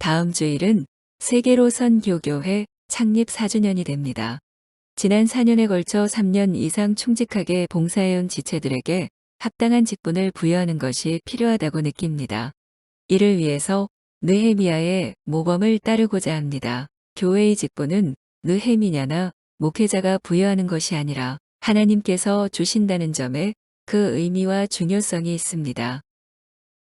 다음 주일은 세계로선 교교회 창립 4주년이 됩니다. 지난 4년에 걸쳐 3년 이상 충직하게 봉사해온 지체들에게 합당한 직분을 부여하는 것이 필요하다고 느낍니다. 이를 위해서 느헤미야의 모범을 따르고자 합니다. 교회의 직분은 느헤미야나 목회자가 부여하는 것이 아니라 하나님께서 주신다는 점에 그 의미와 중요성이 있습니다.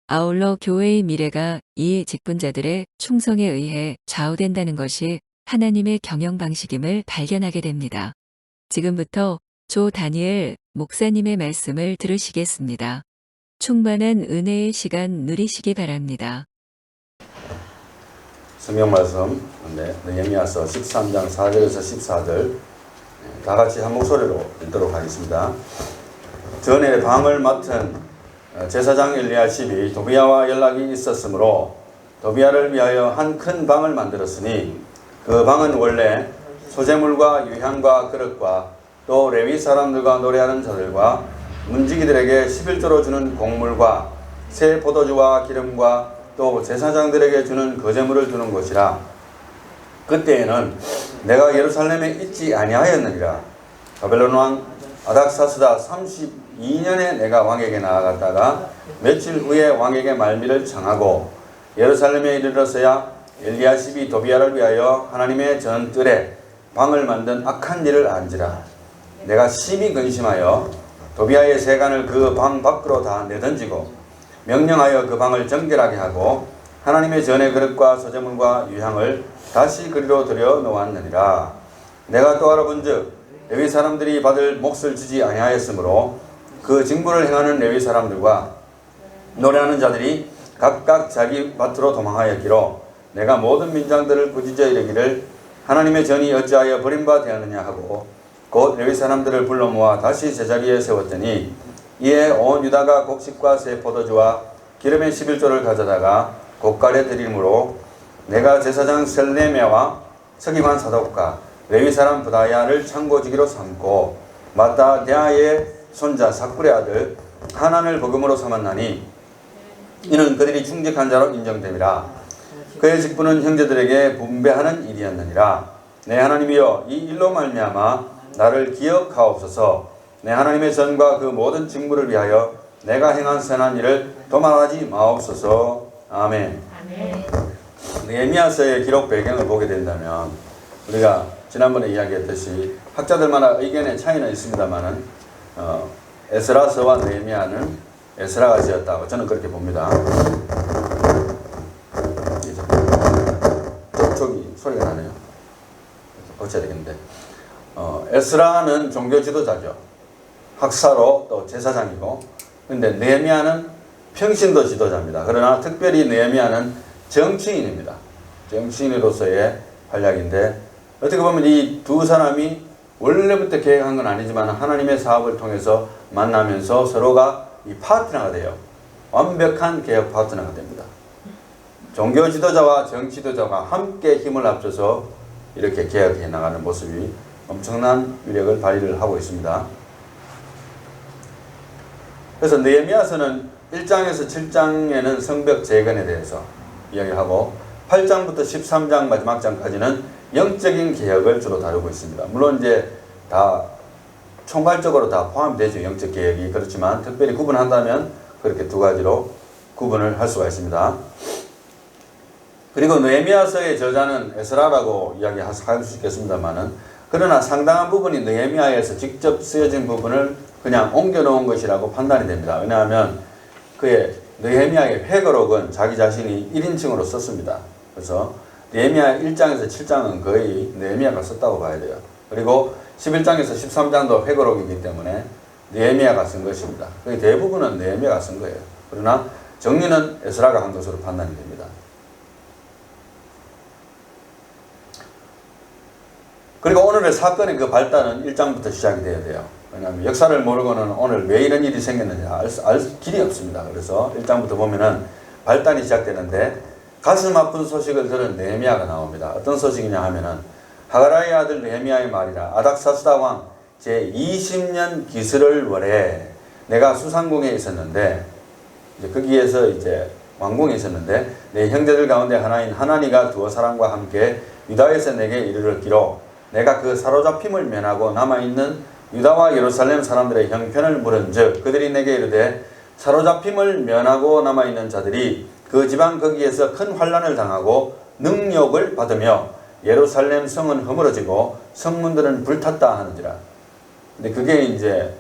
아울러 교회의 미래가 이 직분자들의 충성에 의해 좌우된다는 것이 하나님의 경영 방식임을 발견하게 됩니다. 지금부터 조 다니엘 목사님의 말씀을 들으시겠습니다. 충만한 은혜의 시간 누리시기 바랍니다. 성경 말씀, 느헤미야서 13장 4절에서 14절 다 같이 한 목소리로 읽도록 하겠습니다. 전에 방을 맡은 제사장 엘리야십이 도비야와 연락이 있었으므로 도비야를 위하여 한 큰 방을 만들었으니 그 방은 원래 소재물과 유향과 그릇과 또 레위 사람들과 노래하는 자들과 문지기들에게 11조로 주는 곡물과 새 포도주와 기름과 또 제사장들에게 주는 거제물을 두는 곳이라. 그때에는 내가 예루살렘에 있지 아니하였느니라. 바벨론 왕 아닥사스다 32년에 내가 왕에게 나아갔다가 며칠 후에 왕에게 말미를 청하고 예루살렘에 이르러서야 엘리야십이 도비야를 위하여 하나님의 전뜰에 방을 만든 악한 일을 안지라. 내가 심히 근심하여 도비야의 세간을 그 방 밖으로 다 내던지고 명령하여 그 방을 정결하게 하고 하나님의 전의 그릇과 소재물과 유향을 다시 그리로 들여 놓았느니라. 내가 또 알아본즉 레위 사람들이 받을 몫을 주지 아니하였으므로 그 징벌을 행하는 레위 사람들과 노래하는 자들이 각각 자기 밭으로 도망하였기로 내가 모든 민장들을 꾸짖어 이르기를 하나님의 전이 어찌하여 버림바 되었느냐 하고 곧 레위 사람들을 불러 모아 다시 제자리에 세웠더니 이에 온 유다가 곡식과 새 포도주와 기름의 11조를 가져다가 곳간에 드림으로 내가 제사장 셀레메와 서기관 사독과 레위 사람 부다야를 창고지기로 삼고 마따대아의 손자 삭불의 아들 하난을 버금으로 삼았나니 이는 그들이 충직한 자로 인정됨이라. 그의 직분은 형제들에게 분배하는 일이었느니라. 내 하나님이여 이 일로 말미암아 나를 기억하옵소서. 내 하나님의 전과 그 모든 직무를 위하여 내가 행한 선한 일을 도망하지 마옵소서. 아멘. 느헤미야서의 기록 배경을 보게 된다면 우리가 지난번에 이야기했듯이 학자들마다 의견의 차이는 있습니다만은 에스라서와 느헤미야는 에스라가 지었다고 저는 그렇게 봅니다. 저기 소리가 나네요. 고쳐야 되겠는데 에스라는 종교 지도자죠. 학사로 또 제사장이고, 근데 느헤미야는 평신도 지도자입니다. 그러나 특별히 느헤미야는 정치인입니다. 정치인으로서의 활약인데 어떻게 보면 이 두 사람이 원래부터 계획한 건 아니지만 하나님의 사업을 통해서 만나면서 서로가 이 파트너가 돼요. 완벽한 개혁 파트너가 됩니다. 종교 지도자와 정치 지도자가 함께 힘을 합쳐서 이렇게 개혁해 나가는 모습이 엄청난 위력을 발휘를 하고 있습니다. 그래서 느헤미야서는 1장에서 7장에는 성벽 재건에 대해서 이야기하고 8장부터 13장 마지막 장까지는 영적인 개혁을 주로 다루고 있습니다. 물론 이제 다 총괄적으로 다 포함되죠. 영적 개혁이. 그렇지만 특별히 구분한다면 그렇게 두 가지로 구분을 할 수가 있습니다. 그리고 느헤미야서의 저자는 에스라라고 이야기할 수 있겠습니다만은 그러나 상당한 부분이 느헤미야에서 직접 쓰여진 부분을 그냥 옮겨놓은 것이라고 판단이 됩니다. 왜냐하면 그의 느헤미야의 회거록은 자기 자신이 1인칭으로 썼습니다. 그래서 느헤미야 1장에서 7장은 거의 느헤미야가 썼다고 봐야 돼요. 그리고 11장에서 13장도 회거록이기 때문에 느헤미야가 쓴 것입니다. 거의 대부분은 느헤미야가 쓴 거예요. 그러나 정리는 에스라가 한 것으로 판단이 됩니다. 그리고 오늘의 사건의 그 발단은 1장부터 시작이 되어야 돼요. 왜냐하면 역사를 모르고는 오늘 왜 이런 일이 생겼는지 알 길이 없습니다. 그래서 1장부터 보면은 발단이 시작되는데 가슴 아픈 소식을 들은 느헤미야가 나옵니다. 어떤 소식이냐 하면은 하가라의 아들 느헤미야의 말이라. 아닥사스다 왕 제20년 기슬을 월에 내가 수상궁에 있었는데 이제 거기에서 이제 왕궁에 있었는데 내 형제들 가운데 하나인 하나니가 두어 사람과 함께 유다에서 내게 이르렀기로 내가 그 사로잡힘을 면하고 남아있는 유다와 예루살렘 사람들의 형편을 물은즉 그들이 내게 이르되 사로잡힘을 면하고 남아있는 자들이 그 지방 거기에서 큰 환난을 당하고 능욕을 받으며 예루살렘 성은 허물어지고 성문들은 불탔다 하는지라. 근데 그게 이제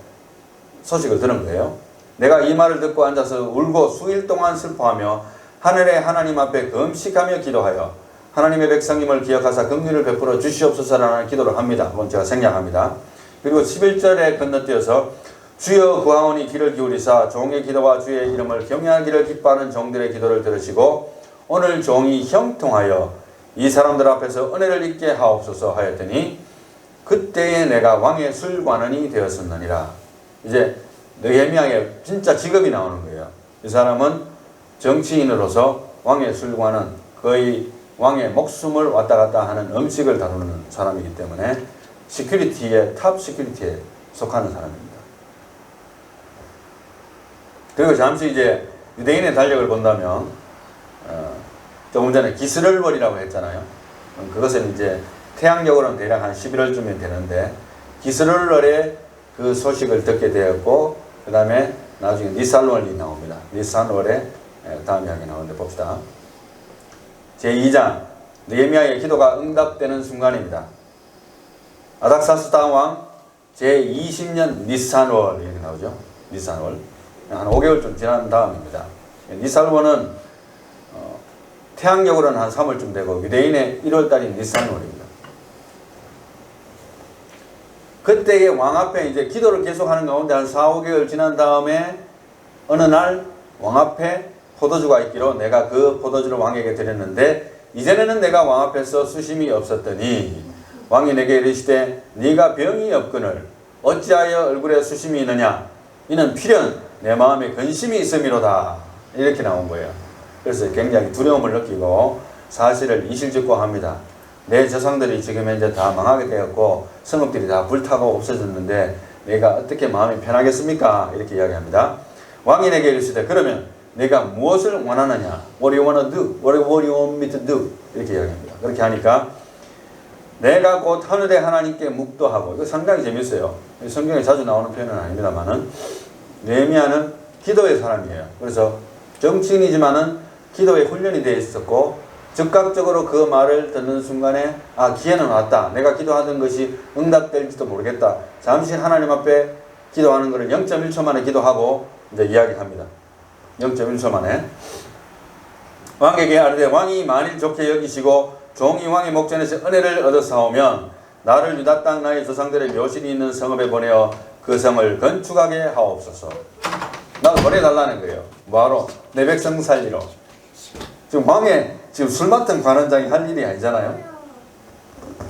소식을 들은 거예요. 내가 이 말을 듣고 앉아서 울고 수일 동안 슬퍼하며 하늘의 하나님 앞에 금식하며 기도하여 하나님의 백성임을 기억하사 긍휼을 베풀어 주시옵소서라는 기도를 합니다. 그건 제가 생략합니다. 그리고 11절에 건너뛰어서 주여 구하오니 귀를 기울이사 종의 기도와 주의 이름을 경외하기를 기뻐하는 종들의 기도를 들으시고 오늘 종이 형통하여 이 사람들 앞에서 은혜를 입게 하옵소서 하였더니 그때에 내가 왕의 술관원이 되었었느니라. 이제 느헤미야의 진짜 직업이 나오는 거예요. 이 사람은 정치인으로서 왕의 술관은 거의 왕의 목숨을 왔다 갔다 하는 음식을 다루는 사람이기 때문에 시큐리티의 탑 시큐리티에 속하는 사람입니다. 그리고 잠시 이제 유대인의 달력을 본다면 조금 전에 기스를월이라고 했잖아요. 그것은 이제 태양력으로는 대략 한 11월쯤에 되는데 기스를월에 그 소식을 듣게 되었고 그 다음에 나중에 니산월이 나옵니다. 니산월에 다음 이야기 나오는데 봅시다. 제2장 느헤미야의 기도가 응답되는 순간입니다. 아닥사스다 왕 제20년 니산월 이렇게 나오죠. 니산월 한 5개월쯤 지난 다음입니다. 니산월은 태양력으로는 한 3월쯤 되고 유대인의 1월달인 니산월입니다. 그때의 왕 앞에 이제 기도를 계속하는 가운데 한 4, 5개월 지난 다음에 어느 날 왕 앞에 포도주가 있기로 내가 그 포도주를 왕에게 드렸는데 이전에는 내가 왕 앞에서 수심이 없었더니 왕이 내게 이르시되 네가 병이 없거늘 어찌하여 얼굴에 수심이 있느냐 이는 필연 내 마음에 근심이 있음이로다 이렇게 나온 거예요. 그래서 굉장히 두려움을 느끼고 사실을 이실직고 합니다. 내 조상들이 지금 현재 다 망하게 되었고 성읍들이 다 불타고 없어졌는데 내가 어떻게 마음이 편하겠습니까? 이렇게 이야기합니다. 왕이 내게 이르시되 그러면 내가 무엇을 원하느냐? What do you want to do? What do you want me to do? 이렇게 이야기합니다. 그렇게 하니까 내가 곧 하늘의 하나님께 묵도하고 이거 상당히 재밌어요. 성경에 자주 나오는 표현은 아닙니다만은 느헤미야는 기도의 사람이에요. 그래서 정치인이지만은 기도에 훈련이 되어 있었고 즉각적으로 그 말을 듣는 순간에 아 기회는 왔다. 내가 기도하던 것이 응답될지도 모르겠다. 잠시 하나님 앞에 기도하는 것을 0.1초 만에 기도하고 이제 이야기합니다. 0.1초 만에 왕에게 아뢰되 왕이 만일 좋게 여기시고 종이 왕의 목전에서 은혜를 얻어사오면 나를 유다 땅 나의 조상들의 묘실이 있는 성읍에 보내어 그 성을 건축하게 하옵소서. 나도 보내달라는 거예요. 뭐하러? 내 백성 살리러. 지금 왕의 지금 술 맡은 관원장이 할 일이 아니잖아요.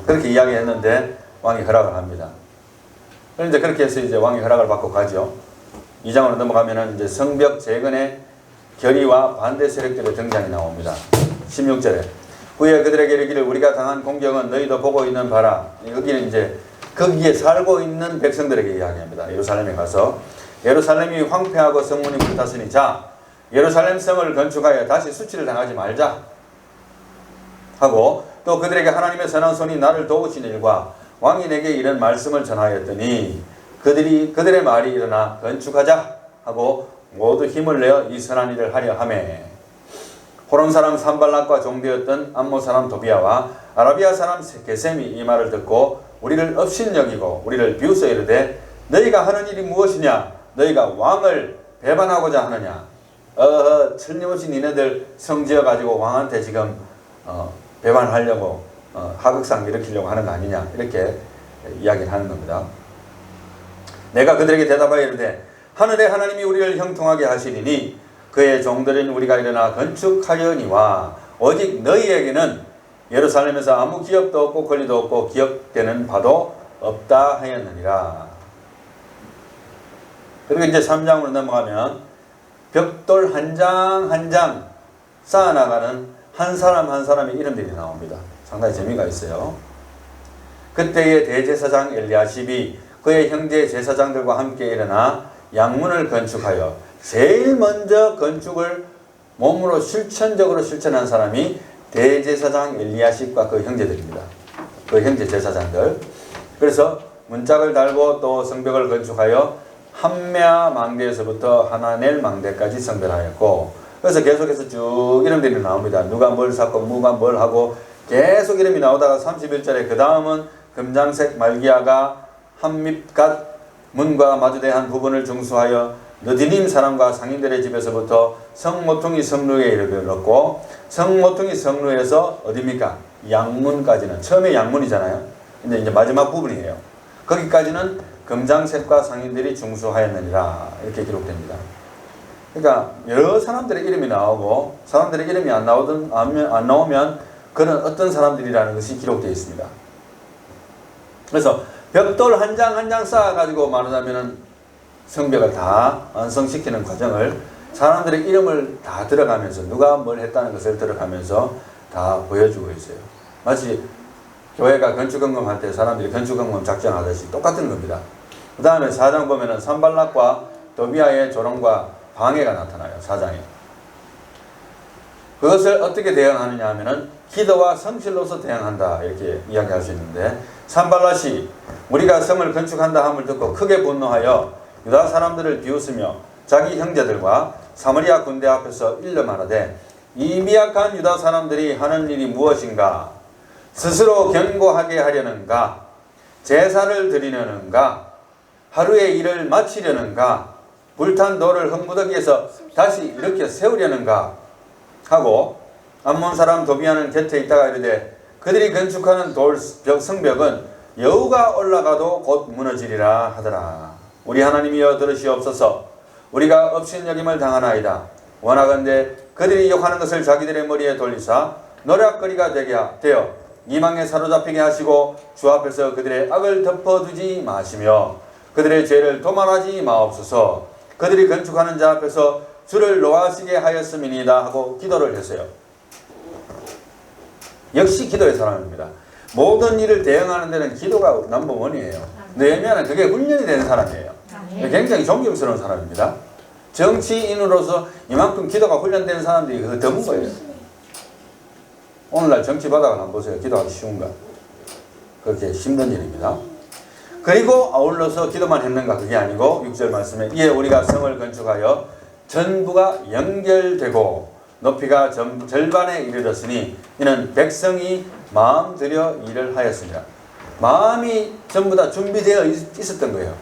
그렇게 이야기했는데 왕이 허락을 합니다. 그런데 그렇게 해서 이제 왕이 허락을 받고 가죠. 2장으로 넘어가면은 이제 성벽 재건의 결의와 반대 세력들의 등장이 나옵니다. 16절에 후에 그들에게 이르기를 우리가 당한 공경은 너희도 보고 있는 바라. 여기는 이제 거기에 살고 있는 백성들에게 이야기합니다. 예루살렘에 가서 예루살렘이 황폐하고 성문이 불탔으니 자 예루살렘 성을 건축하여 다시 수치를 당하지 말자 하고 또 그들에게 하나님의 선한 손이 나를 도우신 일과 왕이 내게 이런 말씀을 전하였더니 그들의 말이 일어나 건축하자 하고 모두 힘을 내어 이 선한 일을 하려 하매 호론 사람 산발락과 종되었던 암몬 사람 도비아와 아라비아 사람 게셈이 이 말을 듣고 우리를 업신여기고 우리를 비웃어 이르되 너희가 하는 일이 무엇이냐 너희가 왕을 배반하고자 하느냐 틀림없이 니네들 성지어 가지고 왕한테 지금 배반하려고 하극상 일으키려고 하는 거 아니냐 이렇게 이야기를 하는 겁니다. 내가 그들에게 대답하여 이르되 하늘의 하나님이 우리를 형통하게 하시리니 그의 종들인 우리가 일어나 건축하려니와 오직 너희에게는 예루살렘에서 아무 기업도 없고 권리도 없고 기억되는 바도 없다 하였느니라. 그리고 이제 3장으로 넘어가면 벽돌 한 장 한 장 쌓아나가는 한 사람 한 사람의 이름들이 나옵니다. 상당히 재미가 있어요. 그때의 대제사장 엘리야십이 그의 형제 제사장들과 함께 일어나 양문을 건축하여 제일 먼저 건축을 몸으로 실천적으로 실천한 사람이 대제사장 엘리야십과 그 형제들입니다. 그 형제 제사장들. 그래서 문짝을 달고 또 성벽을 건축하여 함메아 망대에서부터 하나넬 망대까지 성별하였고, 그래서 계속해서 쭉 이름들이 나옵니다. 누가 뭘 샀고 누가 뭘 하고 계속 이름이 나오다가 31절에 그 다음은 금장색 말기야가 한밉갓 문과 마주대한 부분을 중수하여 느디님 사람과 상인들의 집에서부터 성모퉁이 성루에 이르렀고, 성모퉁이 성루에서 어디입니까? 양문까지는, 처음에 양문이잖아요. 근데 이제 마지막 부분이에요. 거기까지는 금장색과 상인들이 중수하였느니라 이렇게 기록됩니다. 그러니까 여러 사람들의 이름이 나오고 사람들의 이름이 안 나오면 그런 어떤 사람들이라는 것이 기록되어 있습니다. 그래서 벽돌 한 장 한 장 쌓아가지고 말하자면은 성벽을 다 완성시키는 과정을 사람들의 이름을 다 들어가면서 누가 뭘 했다는 것을 들어가면서 다 보여주고 있어요. 마치 교회가 건축헌금 할 때 사람들이 건축헌금 작정하듯이 똑같은 겁니다. 그 다음에 4장 보면은 산발락과 도비아의 조롱과 방해가 나타나요. 4장에. 그것을 어떻게 대응하느냐 하면은 기도와 성실로서 대응한다 이렇게 이야기할 수 있는데, 산발락이 우리가 성을 건축한다 함을 듣고 크게 분노하여 유다 사람들을 비웃으며 자기 형제들과 사마리아 군대 앞에서 일러 말하되, 이 미약한 유다 사람들이 하는 일이 무엇인가? 스스로 견고하게 하려는가? 제사를 드리려는가? 하루의 일을 마치려는가? 불탄 돌을 흙무더기에서 다시 일으켜 세우려는가? 하고 암몬 사람 도비아는 곁에 있다가 이르되, 그들이 건축하는 성벽은 여우가 올라가도 곧 무너지리라 하더라. 우리 하나님이여 들으시옵소서. 우리가 업신여김을 당하나이다. 원하건대 그들이 욕하는 것을 자기들의 머리에 돌리사 노략거리가 되어 이망에 사로잡히게 하시고 주 앞에서 그들의 악을 덮어두지 마시며 그들의 죄를 도말하지 마옵소서. 그들이 건축하는 자 앞에서 주를 노하시게 하였음이니이다 하고 기도를 했어요. 역시 기도의 사람입니다. 모든 일을 대응하는 데는 기도가 넘버원이에요. 느헤미야는 그게 훈련이 되는 사람이에요. 굉장히 존경스러운 사람입니다. 정치인으로서 이만큼 기도가 훈련되는 사람들이 그 드문 거예요. 오늘날 정치 바닥을 한번 보세요. 기도하기 쉬운가? 그렇게 힘든 일입니다. 그리고 아울러서 기도만 했는가? 그게 아니고 6절 말씀에 이에 우리가 성을 건축하여 전부가 연결되고 높이가 절반에 이르렀으니 이는 백성이 마음 들여 일을 하였습니다. 마음이 전부 다 준비되어 있었던 거예요.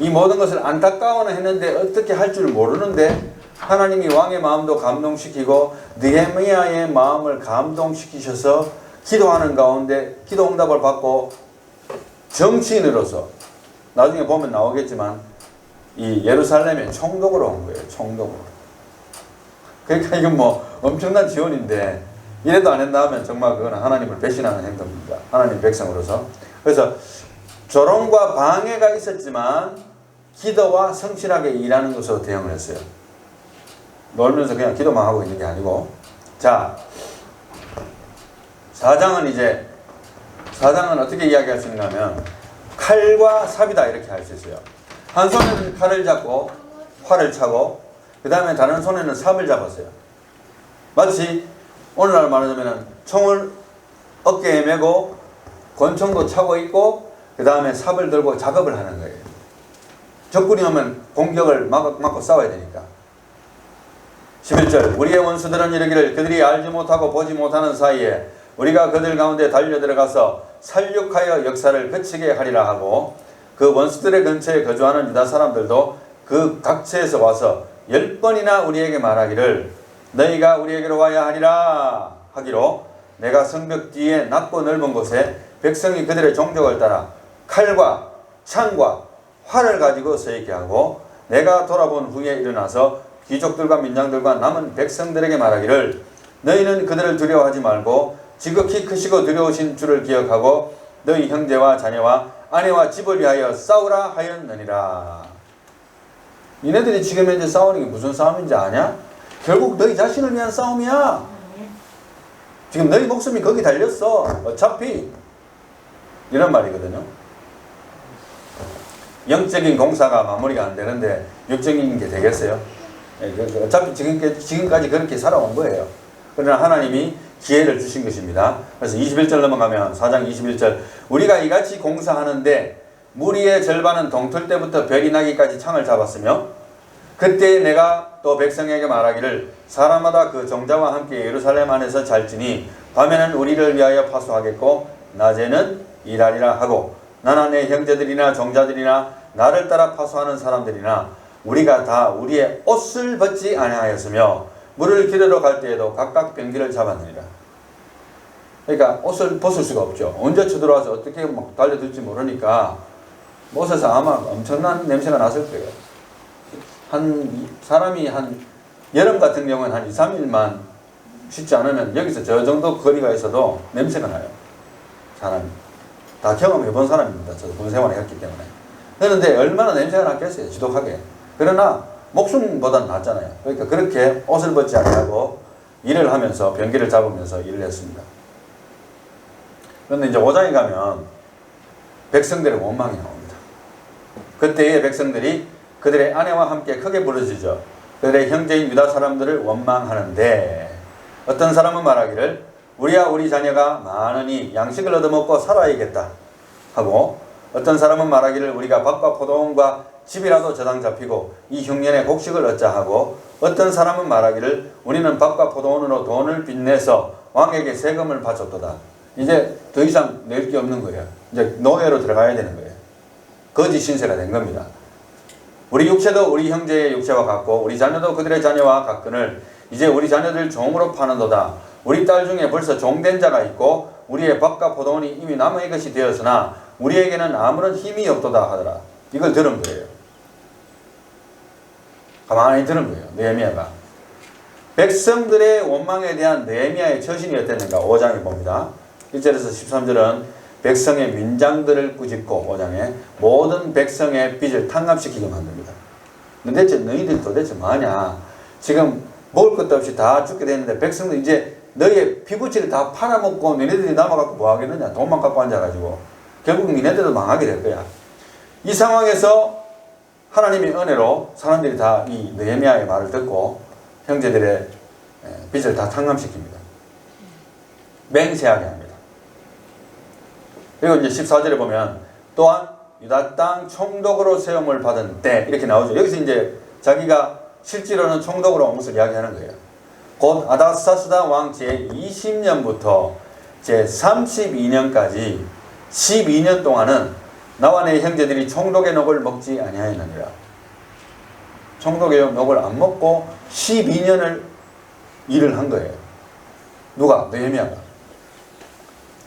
이 모든 것을 안타까워는 했는데 어떻게 할 줄 모르는데 하나님이 왕의 마음도 감동시키고 느헤미야의 마음을 감동시키셔서 기도하는 가운데 기도 응답을 받고 정치인으로서 나중에 보면 나오겠지만 이 예루살렘에 총독으로 온 거예요. 총독으로. 그러니까 이건 뭐 엄청난 지원인데 이래도 안 했나 하면 정말 그거는 하나님을 배신하는 행동입니다. 하나님 백성으로서. 그래서 조롱과 방해가 있었지만 기도와 성실하게 일하는 것으로 대응을 했어요. 놀면서 그냥 기도만 하고 있는 게 아니고. 자, 4장은 어떻게 이야기할 수 있는가 하면 칼과 삽이다 이렇게 할 수 있어요. 한 손에는 칼을 잡고 활을 차고 그 다음에 다른 손에는 삽을 잡았어요. 마치 오늘날 말하자면 총을 어깨에 메고 권총도 차고 있고 그 다음에 삽을 들고 작업을 하는 거예요. 적군이 오면 공격을 막고 싸워야 되니까. 11절 우리의 원수들은 이르기를 그들이 알지 못하고 보지 못하는 사이에 우리가 그들 가운데 달려들어가서 살육하여 역사를 그치게 하리라 하고, 그 원수들의 근처에 거주하는 유다 사람들도 그 각처에서 와서 10번이나 우리에게 말하기를 너희가 우리에게로 와야 하리라 하기로, 내가 성벽 뒤에 낮고 넓은 곳에 백성이 그들의 종족을 따라 칼과 창과 활을 가지고 서 있게 하고, 내가 돌아본 후에 일어나서 귀족들과 민장들과 남은 백성들에게 말하기를 너희는 그들을 두려워하지 말고 지극히 크시고 두려우신 주를 기억하고 너희 형제와 자녀와 아내와 집을 위하여 싸우라 하였느니라. 니네들이 지금 현재 싸우는 게 무슨 싸움인지 아냐? 결국 너희 자신을 위한 싸움이야. 지금 너희 목숨이 거기 달렸어. 어차피 이런 말이거든요. 영적인 공사가 마무리가 안 되는데 육적인 게 되겠어요? 어차피 지금까지 그렇게 살아온 거예요. 그러나 하나님이 기회를 주신 것입니다. 그래서 21절 넘어가면 4장 21절 우리가 이같이 공사하는데 무리의 절반은 동틀 때부터 별이 나기까지 창을 잡았으며 그때 내가 또 백성에게 말하기를 사람마다 그 정자와 함께 예루살렘 안에서 잘지니 밤에는 우리를 위하여 파수하겠고 낮에는 일하리라 하고 나나 내 형제들이나 정자들이나 나를 따라 파수하는 사람들이나 우리가 다 우리의 옷을 벗지 아니하였으며 물을 기르러 갈 때에도 각각 병기를 잡았느니라. 그러니까 옷을 벗을 수가 없죠. 언제 쳐들어와서 어떻게 막 달려들지 모르니까 옷에서 아마 엄청난 냄새가 났을 거예요. 사람이 여름 같은 경우는 한 2, 3일만 쉬지 않으면 여기서 저 정도 거리가 있어도 냄새가 나요. 사람이. 다 경험해 본 사람입니다. 저도 군 생활을 했기 때문에. 그런데 얼마나 냄새가 났겠어요. 지독하게. 그러나 목숨보다는 낫잖아요. 그러니까 그렇게 옷을 벗지 아니하고 일을 하면서 병기를 잡으면서 일을 했습니다. 그런데 이제 5장에 가면 백성들의 원망이 나옵니다. 그때의 백성들이 그들의 아내와 함께 크게 부르짖어 그들의 형제인 유다 사람들을 원망하는데 어떤 사람은 말하기를 우리와 우리 자녀가 많으니 양식을 얻어먹고 살아야겠다 하고 어떤 사람은 말하기를 우리가 밭과 포도원과 집이라도 저당 잡히고 이 흉년에 곡식을 얻자 하고 어떤 사람은 말하기를 우리는 밭과 포도원으로 돈을 빚내서 왕에게 세금을 바쳤도다. 이제 더 이상 낼 게 없는 거예요. 이제 노예로 들어가야 되는 거예요. 거짓 신세가 된 겁니다. 우리 육체도 우리 형제의 육체와 같고 우리 자녀도 그들의 자녀와 같거늘 이제 우리 자녀들 종으로 파는도다. 우리 딸 중에 벌써 종된 자가 있고 우리의 밭과 포도원이 이미 남의 것이 되었으나 우리에게는 아무런 힘이 없도다 하더라. 이걸 들은 거예요. 가만히 들은 거예요. 느헤미야가. 백성들의 원망에 대한 느헤미야의 처신이 어땠는가 5장에 봅니다. 1절에서 13절은 백성의 민장들을 꾸짖고 5장에 모든 백성의 빚을 탕감시키게 만듭니다. 도대체 너희들 도대체 뭐하냐. 지금 먹을 것도 없이 다 죽게 됐는데 백성들 이제 너희의 피부치를 다 팔아먹고 너희들이 남아갖고 뭐 하겠느냐. 돈만 갖고 앉아가지고 결국 너희들도 망하게 될 거야. 이 상황에서 하나님의 은혜로 사람들이 다 이 느헤미야의 말을 듣고 형제들의 빚을 다 탕감시킵니다. 맹세하게 합니다. 그리고 이제 14절에 보면 또한 유다 땅 총독으로 세움을 받은 때 이렇게 나오죠. 여기서 이제 자기가 실제로는 총독으로 온 것을 이야기하는 거예요. 곧 아닥사스다 왕 제20년부터 제32년까지 12년 동안은 나와 내 형제들이 총독의 녹을 먹지 아니하였느니라. 총독의 녹을 안 먹고 12년을 일을 한 거예요. 누가? 느헤미야가.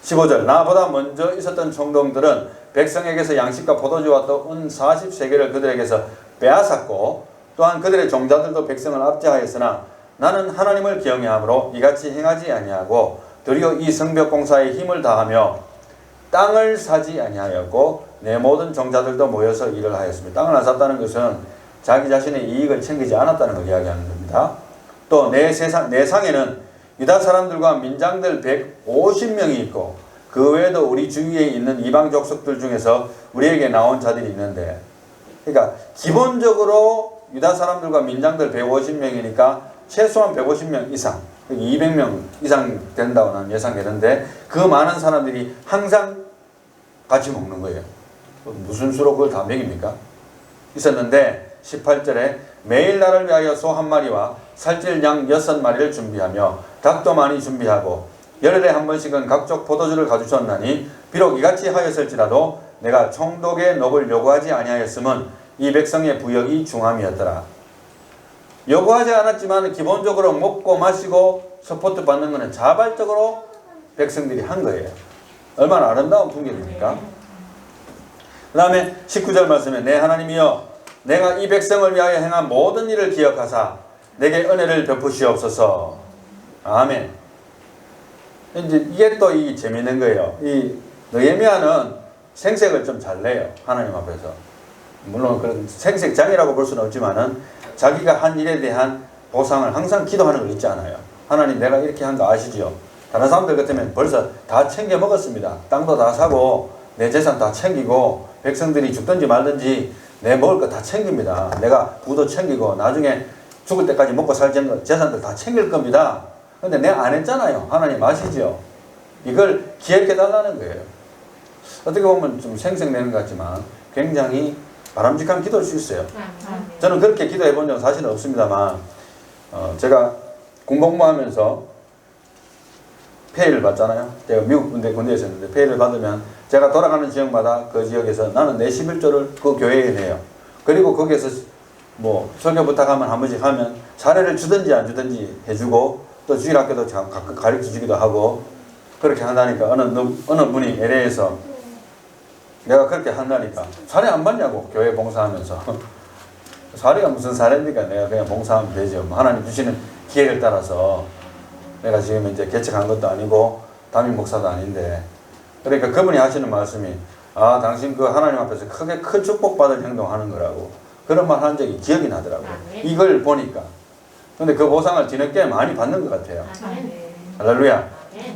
15절 나보다 먼저 있었던 총독들은 백성에게서 양식과 포도주와 또 은 40세겔을 그들에게서 빼앗았고 또한 그들의 종자들도 백성을 압제하였으나 나는 하나님을 경외함으로 이같이 행하지 아니하고 도리어 이 성벽 공사에 힘을 다하며 땅을 사지 아니하였고 내 모든 종자들도 모여서 일을 하였습니다. 땅을 안 샀다는 것은 자기 자신의 이익을 챙기지 않았다는 걸 이야기하는 겁니다. 또 내 상에는 유다 사람들과 민장들 150명이 있고 그 외에도 우리 주위에 있는 이방 족속들 중에서 우리에게 나온 자들이 있는데 그러니까 기본적으로 유다 사람들과 민장들 150명이니까 최소한 150명 이상 200명 이상 된다고 나는 예상되는데 그 많은 사람들이 항상 같이 먹는 거예요. 무슨 수로 그걸 다 먹입니까? 있었는데 18절에 매일 나를 위하여 소 한 마리와 살찔 양 6마리를 준비하며 닭도 많이 준비하고 열흘에 한 번씩은 각종 포도주를 가주셨나니 비록 이같이 하였을지라도 내가 총독의 녹을 요구하지 아니하였음은 이 백성의 부역이 중함이었더라. 요구하지 않았지만 기본적으로 먹고 마시고 서포트 받는 것은 자발적으로 백성들이 한 거예요. 얼마나 아름다운 풍경입니까? 그 다음에 19절 말씀에 내 하나님이여 내가 이 백성을 위하여 행한 모든 일을 기억하사 내게 은혜를 베푸시옵소서. 아멘. 이제 이게 또 이 재미있는 거예요. 이 느헤미야는 생색을 좀 잘 내요. 하나님 앞에서. 물론 그런 생색장이라고 볼 수는 없지만은 자기가 한 일에 대한 보상을 항상 기도하는 거 있지 않아요. 하나님 내가 이렇게 한 거 아시지요? 다른 사람들 같으면 벌써 다 챙겨 먹었습니다. 땅도 다 사고 내 재산 다 챙기고 백성들이 죽든지 말든지 내 먹을 거 다 챙깁니다. 내가 부도 챙기고 나중에 죽을 때까지 먹고 살 재산들 다 챙길 겁니다. 근데 내가 안 했잖아요. 하나님 아시죠? 이걸 기억해 달라는 거예요. 어떻게 보면 좀 생색내는 것 같지만 굉장히 바람직한 기도일 수 있어요. 저는 그렇게 기도해 본 적은 사실은 없습니다만 제가 군복무하면서 폐위를 받잖아요. 제가 미국 군대에 있었는데 폐위를 받으면 제가 돌아가는 지역마다 그 지역에서 나는 내 11조를 그 교회에 내요. 그리고 거기에서 뭐 설교 부탁하면 한 번씩 하면 사례를 주든지 안 주든지 해주고 또 주일학교도 가끔 가르쳐 주기도 하고 그렇게 한다니까 어느 분이 LA에서 내가 그렇게 한다니까 사례 안 받냐고 교회 봉사하면서 사례가 무슨 사례입니까? 내가 그냥 봉사하면 되죠. 뭐 하나님 주시는 기회를 따라서 내가 지금 이제 개척한 것도 아니고 담임 목사도 아닌데 그러니까 그분이 하시는 말씀이 아 당신 그 하나님 앞에서 크게 큰 축복받은 행동하는 거라고 그런 말 한 적이 기억이 나더라고요. 이걸 보니까. 근데 그 보상을 뒤늦게 많이 받는 것 같아요. 할렐루야.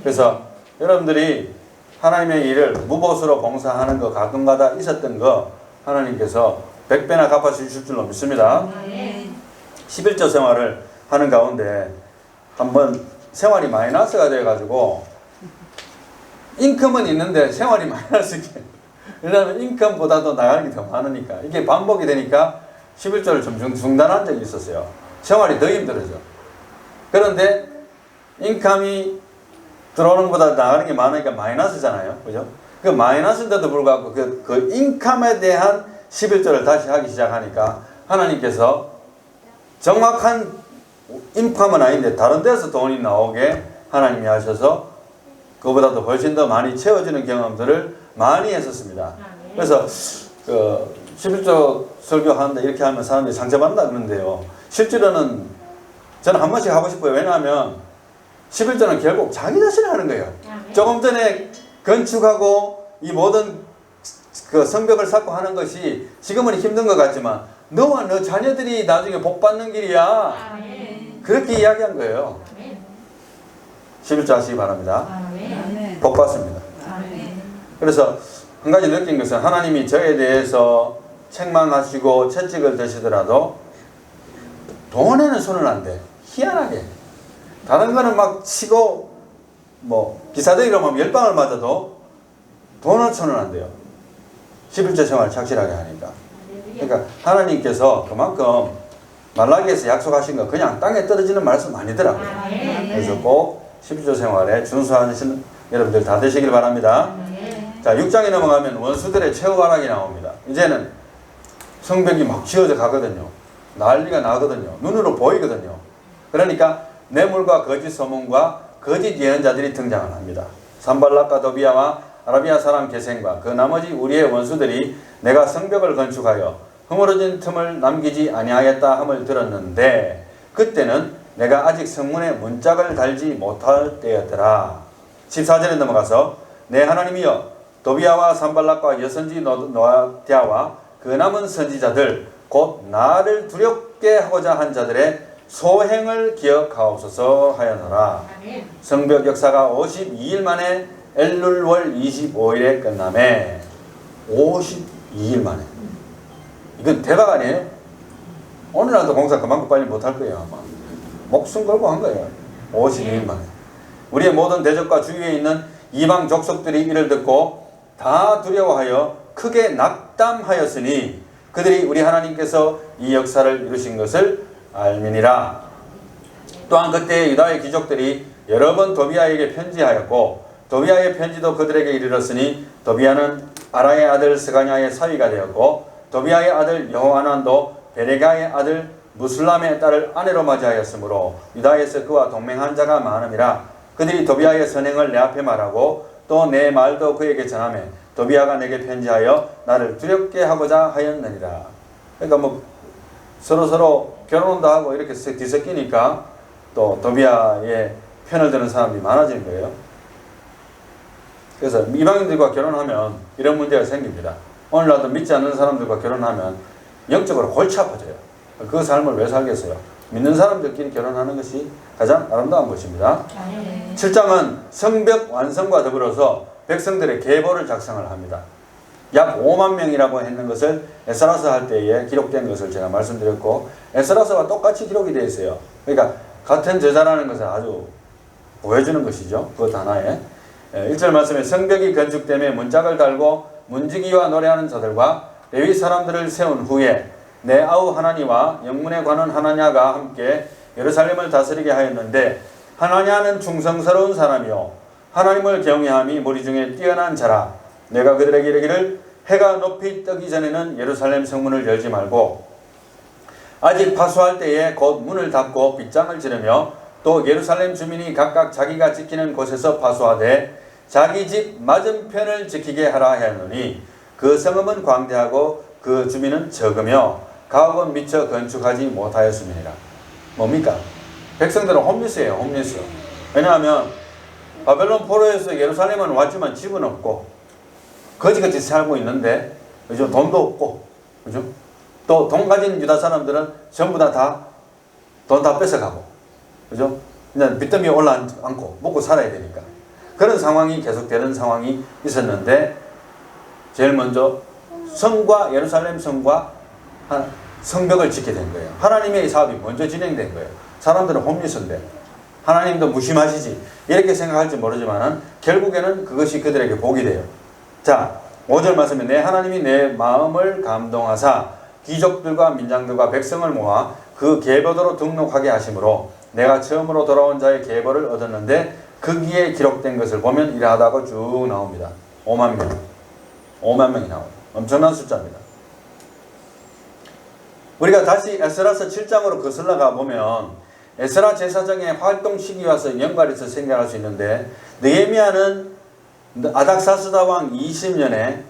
그래서 여러분들이 하나님의 일을 무보수로 봉사하는 거 가끔가다 있었던 거 하나님께서 100배나 갚아주실 줄로 믿습니다. 11조 생활을 하는 가운데 한번 생활이 마이너스가 돼가지고 인컴은 있는데 생활이 마이너스게 왜냐하면 인컴보다도 나가는 게 더 많으니까 이게 반복이 되니까 11조를 좀 중단한 적이 있었어요. 생활이 더 힘들어져. 그런데 인컴이 들어오는 것보다 나가는 게 많으니까 마이너스잖아요. 그죠? 그 마이너스인데도 불구하고 그 인컴에 대한 11조를 다시 하기 시작하니까 하나님께서 정확한 인컴은 아닌데 다른 데서 돈이 나오게 하나님이 하셔서 그보다도 훨씬 더 많이 채워지는 경험들을 많이 했었습니다. 그래서 그 11조 설교하는데 이렇게 하면 사람들이 상처받는다 그러는데요. 실제로는 저는 한 번씩 하고 싶어요. 왜냐하면 11조는 결국 자기 자신이 하는 거예요. 조금 전에 건축하고 이 모든 그 성벽을 쌓고 하는 것이 지금은 힘든 것 같지만 너와 너 자녀들이 나중에 복 받는 길이야. 그렇게 이야기한 거예요. 11조 하시기 바랍니다. 복 받습니다. 그래서 한 가지 느낀 것은 하나님이 저에 대해서 책망하시고 채찍을 드시더라도 돈에는 손을 안 대. 희한하게. 다른 거는 막 치고 뭐 기사적으로 하면 열방을 맞아도 돈은 손을 안 대요. 11조 생활을 착실하게 하니까. 그러니까 하나님께서 그만큼 말라기에서 약속하신 거 그냥 땅에 떨어지는 말씀 아니더라고요. 그래서 꼭 11조 생활에 준수하시는 여러분들 다 되시길 바랍니다. 자, 6장에 넘어가면 원수들의 최후가락이 나옵니다. 이제는 성벽이 막 지어져 가거든요. 난리가 나거든요. 눈으로 보이거든요. 그러니까 뇌물과 거짓 소문과 거짓 예언자들이 등장을 합니다. 산발락과 도비아와 아라비아 사람 게셈과 그 나머지 우리의 원수들이 내가 성벽을 건축하여 허물어진 틈을 남기지 아니하겠다 함을 들었는데 그때는 내가 아직 성문에 문짝을 달지 못할 때였더라. 14절에 넘어가서 내 하나님이여 도비아와 산발락과 여선지 노아디아와 그 남은 선지자들 곧 나를 두렵게 하고자 한 자들의 소행을 기억하옵소서 하였노라. 성벽 역사가 52일 만에 엘룰월 25일에 끝나매. 52일 만에. 이건 대박 아니에요? 오늘날도 공사 그만큼 빨리 못할 거예요. 아마. 목숨 걸고 한 거예요. 52일 만에. 우리의 모든 대적과 주위에 있는 이방 족속들이 이를 듣고 다 두려워하여 크게 낙담하였으니 그들이 우리 하나님께서 이 역사를 이루신 것을 알미니라. 또한 그때 유다의 귀족들이 여러 번 도비아에게 편지하였고 도비아의 편지도 그들에게 이르렀으니 도비아는 아라의 아들 스가냐의 사위가 되었고 도비아의 아들 여호하난도 베레가의 아들 무술람의 딸을 아내로 맞이하였으므로 유다에서 그와 동맹한 자가 많음이라. 그들이 도비아의 선행을 내 앞에 말하고 또 내 말도 그에게 전하매 도비아가 내게 편지하여 나를 두렵게 하고자 하였느니라. 그러니까 뭐 서로 결혼도 하고 이렇게 뒤섞이니까 또 도비아의 편을 드는 사람들이 많아지는 거예요. 그래서 이방인들과 결혼하면 이런 문제가 생깁니다. 오늘날도 믿지 않는 사람들과 결혼하면 영적으로 골치 아파져요. 그 삶을 왜 살겠어요? 믿는 사람들끼리 결혼하는 것이 가장 아름다운 것입니다. 7장은 성벽 완성과 더불어서 백성들의 계보를 작성을 합니다. 약 5만 명이라고 했는 것을 에스라서 할 때에 기록된 것을 제가 말씀드렸고, 에스라서와 똑같이 기록이 되어 있어요. 그러니까 같은 저자라는 것을 아주 보여주는 것이죠. 그것 하나에. 1절 말씀에 성벽이 건축됨에 문짝을 달고 문지기와 노래하는 자들과 레위 사람들을 세운 후에 내 아우 하나니와 영문에 관한 하나냐가 함께 예루살렘을 다스리게 하였는데, 하나냐는 충성스러운 사람이요 하나님을 경외함이 무리 중에 뛰어난 자라. 내가 그들에게 이르기를 해가 높이 뜨기 전에는 예루살렘 성문을 열지 말고 아직 파수할 때에 곧 문을 닫고 빗장을 지르며 또 예루살렘 주민이 각각 자기가 지키는 곳에서 파수하되 자기 집 맞은편을 지키게 하라 하였노니, 그 성읍은 광대하고 그 주민은 적으며 가옥은 미처 건축하지 못하였음이니라. 뭡니까? 백성들은 홈리스예요. 홈리스. 왜냐하면 바벨론 포로에서 예루살렘은 왔지만 집은 없고 거지같이 살고 있는데, 그죠? 돈도 없고, 그죠? 또 돈 가진 유다 사람들은 전부 다 돈 다 뺏어가고, 그죠? 그냥 빚더미에 올라앉고 먹고 살아야 되니까 그런 상황이 계속되는 상황이 있었는데, 제일 먼저 성과 예루살렘 성과 성벽을 짓게 된 거예요. 하나님의 사업이 먼저 진행된 거예요. 사람들은 홈리스인데 하나님도 무심하시지 이렇게 생각할지 모르지만 결국에는 그것이 그들에게 복이 돼요. 자, 5절 말씀에 내 하나님이 내 마음을 감동하사 귀족들과 민장들과 백성을 모아 그 계보도로 등록하게 하심으로 내가 처음으로 돌아온 자의 계보를 얻었는데 거기에 기록된 것을 보면 이러하다고 쭉 나옵니다. 5만 명. 5만 명이 나와요. 엄청난 숫자입니다. 우리가 다시 에스라서 7장으로 거슬러가 보면 에스라 제사장의 활동 시기와 연관해서 생각할 수 있는데, 느헤미야는 아닥사스다 왕 20년에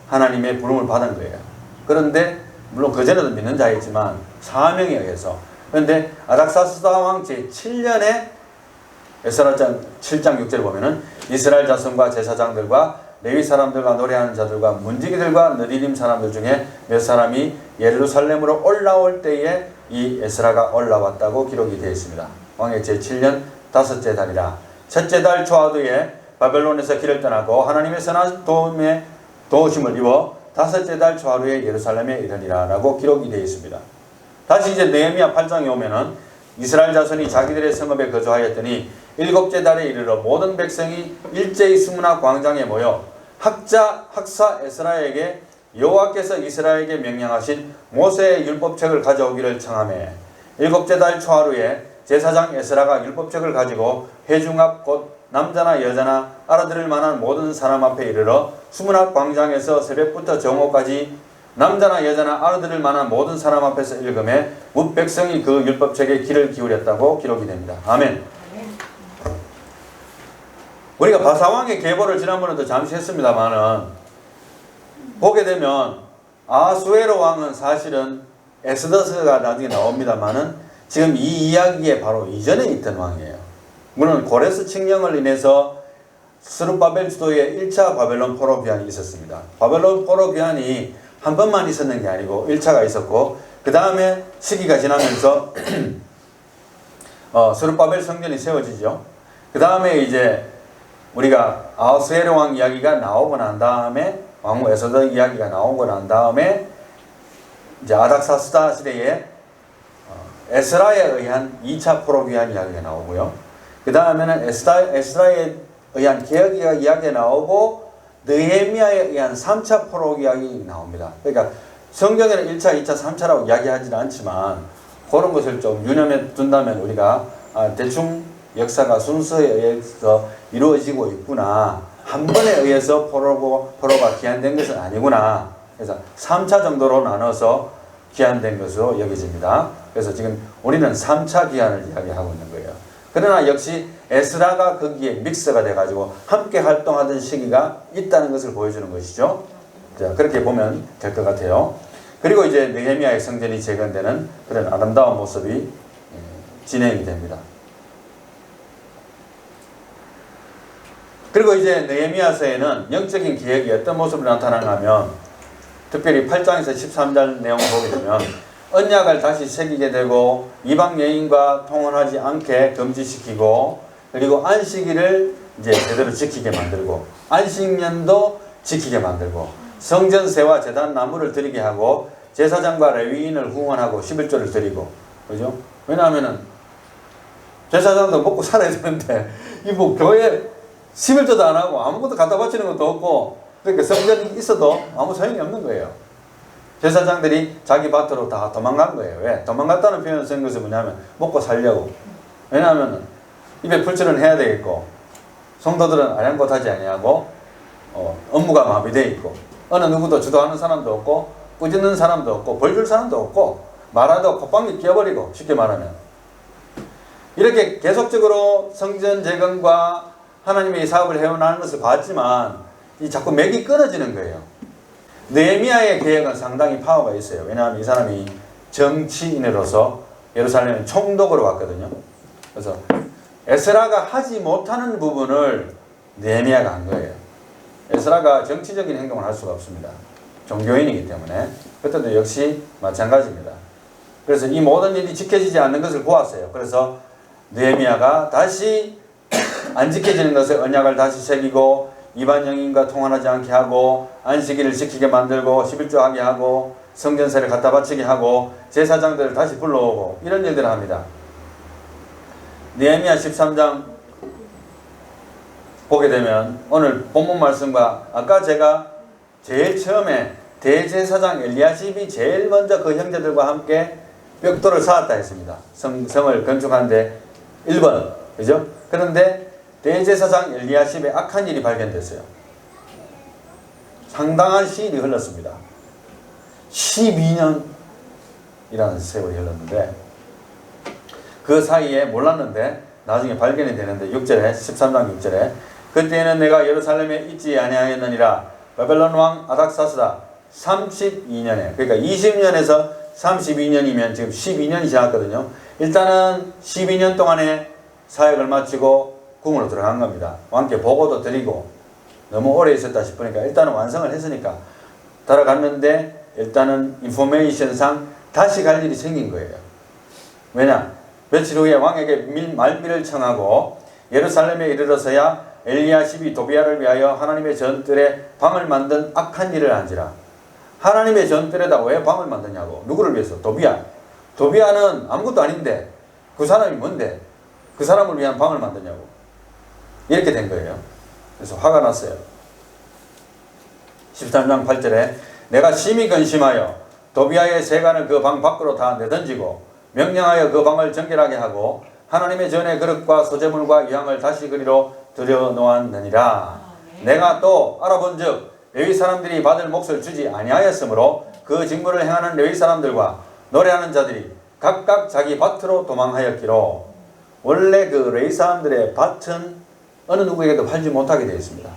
하나님의 부름을 받은 거예요. 그런데 물론 그전에도 믿는 자였지만 사명에 의해서. 그런데 아닥사스다 왕 제7년에 에스라장 7장 6절에 보면은 이스라엘 자손과 제사장들과 레위 사람들과 노래하는 자들과 문지기들과 느리님 사람들 중에 몇 사람이 예루살렘으로 올라올 때에 이 에스라가 올라왔다고 기록이 되어 있습니다. 왕의 제7년 5째 달이라. 첫째 달 초하루에 바벨론에서 길을 떠나고 하나님의 선한 도우심을 입어 5째 달 초하루에 예루살렘에 이르리라 라고 기록이 되어 있습니다. 다시 이제 느헤미야 8장에 오면은 이스라엘 자손이 자기들의 성읍에 거주하였더니 7째 달에 이르러 모든 백성이 일제히 수문화 광장에 모여 학사 에스라에게 여호와께서 이스라엘에게 명령하신 모세의 율법책을 가져오기를 청하매, 7째 달 초하루에 제사장 에스라가 율법책을 가지고 회중 앞 곧 남자나 여자나 알아들을 만한 모든 사람 앞에 이르러 수문학 광장에서 새벽부터 정오까지 남자나 여자나 알아들을 만한 모든 사람 앞에서 읽음에 뭇 백성이 그 율법책에 귀를 기울였다고 기록이 됩니다. 아멘. 우리가 바사왕의 계보를 지난번에도 잠시 했습니다만은 보게 되면 아수에로 왕은 사실은 엑스더스가 나중에 나옵니다만은 지금 이 이야기에 바로 이전에 있던 왕이에요. 물론 고레스 칙령을 인해서 스룹바벨 주도의 1차 바벨론 포로 귀환이 있었습니다. 바벨론 포로 귀환이 한 번만 있었는 게 아니고 1차가 있었고, 그 다음에 시기가 지나면서 스룹바벨 성전이 세워지죠. 그 다음에 이제 우리가 아수에로 왕 이야기가 나오고 난 다음에 왕후 에스더 이야기가 나오고 난 다음에 이제 아닥사스다 시대에 에스라에 의한 2차 포로 귀환 이야기가 나오고요. 그 다음에는 에스라에 의한 개혁 이야기가 나오고 느헤미야에 의한 3차 포로 이야기 나옵니다. 그러니까 성경에는 1차, 2차, 3차라고 이야기하지는 않지만 그런 것을 좀 유념해 둔다면 우리가 대충 역사가 순서에 의해서 이루어지고 있구나. 한 번에 의해서 포로가 귀환된 것은 아니구나. 그래서 3차 정도로 나눠서 귀환된 것으로 여겨집니다. 그래서 지금 우리는 3차 귀환을 이야기하고 있는 거예요. 그러나 역시 에스라가 거기에 믹스가 돼가지고 함께 활동하던 시기가 있다는 것을 보여주는 것이죠. 자, 그렇게 보면 될 것 같아요. 그리고 이제 느헤미야의 성전이 재건되는 그런 아름다운 모습이 진행이 됩니다. 그리고 이제 느헤미야서에는 영적인 개혁이 어떤 모습으로 나타나냐 하면, 특별히 8장에서 13절 내용을 보게 되면 언약을 다시 새기게 되고 이방 여인과 통혼하지 않게 금지시키고, 그리고 안식일을 이제 제대로 지키게 만들고 안식년도 지키게 만들고 성전세와 제단 나무를 드리게 하고 제사장과 레위인을 후원하고 11조를 드리고, 그죠? 왜냐하면은 제사장도 먹고 살아야 되는데 이 뭐 교회 11조도 안 하고 아무것도 갖다 바치는 것도 없고, 그러니까 성전이 있어도 아무 소용이 없는 거예요. 제사장들이 자기 밭으로 다 도망간 거예요. 왜? 도망갔다는 표현을 쓴 것은 뭐냐면 먹고 살려고. 왜냐하면 입에 풀칠은 해야 되겠고, 성도들은 아량곳하지 아니하고 업무가 마비되어 있고, 어느 누구도 주도하는 사람도 없고 꾸짖는 사람도 없고 벌 줄 사람도 없고 말하다 콧방귀 뀌어버리고, 쉽게 말하면 이렇게 계속적으로 성전 재건과 하나님의 사업을 해오는 것을 봤지만 이 자꾸 맥이 끊어지는 거예요. 느헤미야의 계획은 상당히 파워가 있어요. 왜냐하면 이 사람이 정치인으로서 예루살렘에 총독으로 왔거든요. 그래서 에스라가 하지 못하는 부분을 느헤미야가 한 거예요. 에스라가 정치적인 행동을 할 수가 없습니다. 종교인이기 때문에. 그때도 역시 마찬가지입니다. 그래서 이 모든 일이 지켜지지 않는 것을 보았어요. 그래서 느헤미야가 다시 안 지켜지는 것을 언약을 다시 새기고 이방 영인과 통한하지 않게 하고 안식일을 지키게 만들고 11조 하게 하고 성전세를 갖다 바치게 하고 제사장들을 다시 불러오고 이런 일들을 합니다. 느헤미야 13장 보게 되면 오늘 본문 말씀과 아까 제가 제일 처음에 대제사장 엘리야십이 제일 먼저 그 형제들과 함께 벽돌을 쌓았다 했습니다. 성을 건축하는데 1번, 그죠? 그런데 대제사장 엘리야십의 악한 일이 발견됐어요. 상당한 시일이 흘렀습니다. 12년이라는 세월이 흘렀는데 그 사이에 몰랐는데 나중에 발견이 되는데 6절에 13장 6절에 그때는 내가 예루살렘에 있지 아니하였느니라 바벨론 왕 아닥사스다 32년에, 그러니까 20년에서 32년이면 지금 12년이 지났거든요. 일단은 12년 동안에 사역을 마치고 궁으로 들어간 겁니다. 왕께 보고도 드리고 너무 오래 있었다 싶으니까 일단은 완성을 했으니까 들어갔는데 일단은 인포메이션상 다시 갈 일이 생긴 거예요. 왜냐? 며칠 후에 왕에게 말미를 청하고 예루살렘에 이르러서야 엘리야십이 도비야를 위하여 하나님의 전뜰에 방을 만든 악한 일을 한지라. 하나님의 전뜰에다 왜 방을 만드냐고. 누구를 위해서? 도비야. 도비야는 아무것도 아닌데 그 사람이 뭔데 그 사람을 위한 방을 만드냐고. 이렇게 된 거예요. 그래서 화가 났어요. 13장 8절에 내가 심히 근심하여 도비야의 세간을 그 방 밖으로 다 내던지고 명령하여 그 방을 정결하게 하고 하나님의 전의 그릇과 소재물과 유향을 다시 그리로 들여놓았느니라. 내가 또 알아본즉 레위 사람들이 받을 몫을 주지 아니하였으므로 그 직무를 행하는 레위 사람들과 노래하는 자들이 각각 자기 밭으로 도망하였기로. 원래 그 레위 사람들의 밭은 어느 누구에게도 팔지 못하게 되어 있습니다.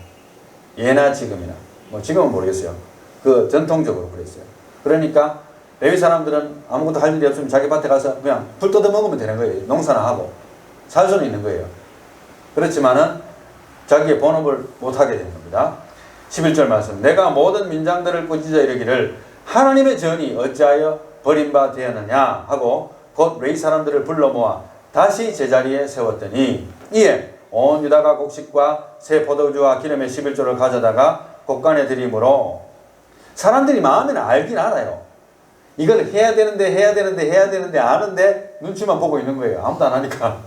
예나 지금이나. 뭐 지금은 모르겠어요. 그 전통적으로 그랬어요. 그러니까 레위 사람들은 아무것도 할 일이 없으면 자기 밭에 가서 그냥 불 뜯어 먹으면 되는 거예요. 농사나 하고 살 수는 있는 거예요. 그렇지만은 자기의 본업을 못하게 되는 겁니다. 11절 말씀. 내가 모든 민장들을 꾸짖어 이르기를 하나님의 전이 어찌하여 버림바 되었느냐 하고 곧 레위 사람들을 불러 모아 다시 제자리에 세웠더니 이에 온 유다가 곡식과 새 포도주와 기름의 11조를 가져다가 곡간에 드림으로. 사람들이 마음에는 알긴 알아요. 이걸 해야 되는데 아는데 눈치만 보고 있는 거예요. 아무도 안 하니까.